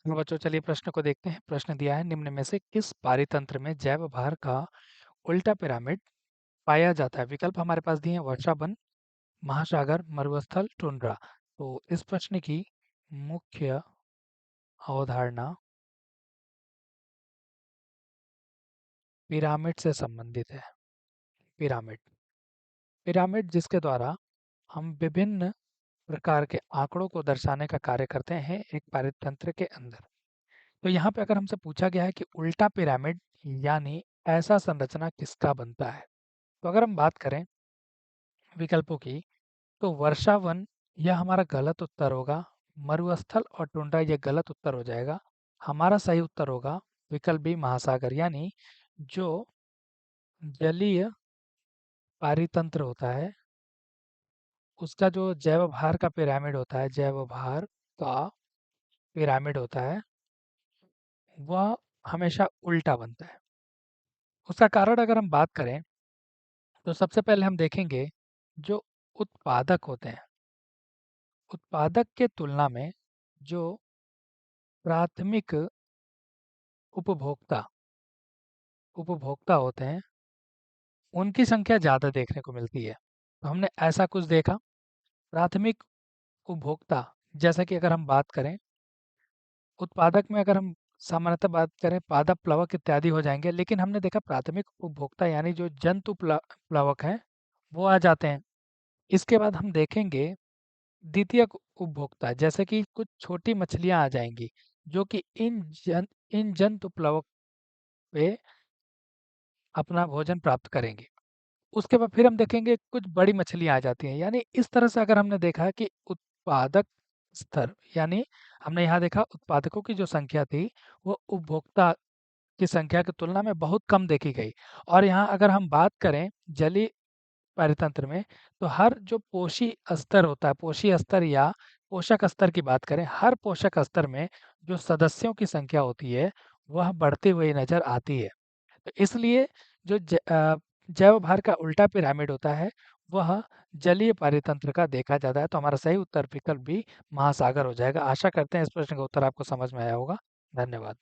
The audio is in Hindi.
तो बच्चों चलिए प्रश्न को देखते हैं। प्रश्न दिया है निम्न में से किस पारितंत्र में जैव भार का उल्टा पिरामिड पाया जाता है। विकल्प हमारे पास दिए हैं वर्षावन, महासागर, मरुस्थल, टुंड्रा। तो इस प्रश्न की मुख्य अवधारणा पिरामिड से संबंधित है। पिरामिड पिरामिड जिसके द्वारा हम विभिन्न प्रकार के आंकड़ों को दर्शाने का कार्य करते हैं एक पारितंत्र के अंदर। तो यहाँ पे अगर हमसे पूछा गया है कि उल्टा पिरामिड यानी ऐसा संरचना किसका बनता है, तो अगर हम बात करें विकल्पों की, तो वर्षावन यह हमारा गलत उत्तर होगा। मरुस्थल और टुंड्रा ये गलत उत्तर हो जाएगा। हमारा सही उत्तर होगा विकल्प बी महासागर, यानी जो जलीय पारितंत्र होता है उसका जो जैव भार का पिरामिड होता है, जैव भार का पिरामिड होता है, वह हमेशा उल्टा बनता है। उसका कारण अगर हम बात करें तो सबसे पहले हम देखेंगे जो उत्पादक होते हैं, उत्पादक के तुलना में जो प्राथमिक उपभोक्ता उपभोक्ता होते हैं उनकी संख्या ज़्यादा देखने को मिलती है। तो हमने ऐसा कुछ देखा। प्राथमिक उपभोक्ता जैसा कि अगर हम बात करें उत्पादक में, अगर हम सामान्यतः बात करें पादप प्लवक इत्यादि हो जाएंगे, लेकिन हमने देखा प्राथमिक उपभोक्ता यानी जो जंतु प्लवक हैं वो आ जाते हैं। इसके बाद हम देखेंगे द्वितीयक उपभोक्ता, जैसे कि कुछ छोटी मछलियां आ जाएंगी जो कि इन जंतु प्लवक पे अपना भोजन प्राप्त करेंगे। उसके बाद फिर हम देखेंगे कुछ बड़ी मछलियाँ आ जाती हैं। यानी इस तरह से अगर हमने देखा कि उत्पादक स्तर, यानी हमने यहाँ देखा उत्पादकों की जो संख्या थी वो उपभोक्ता की संख्या की तुलना में बहुत कम देखी गई। और यहाँ अगर हम बात करें जलीय पारितंत्र में, तो हर जो पोषी स्तर होता है, पोषी स्तर या पोषक स्तर की बात करें, हर पोषक स्तर में जो सदस्यों की संख्या होती है वह बढ़ती हुई नजर आती है। तो इसलिए जो जैव भार का उल्टा पिरामिड होता है वह जलीय पारितंत्र का देखा जाता है। तो हमारा सही उत्तर विकल्प भी महासागर हो जाएगा। आशा करते हैं इस प्रश्न का उत्तर आपको समझ में आया होगा। धन्यवाद।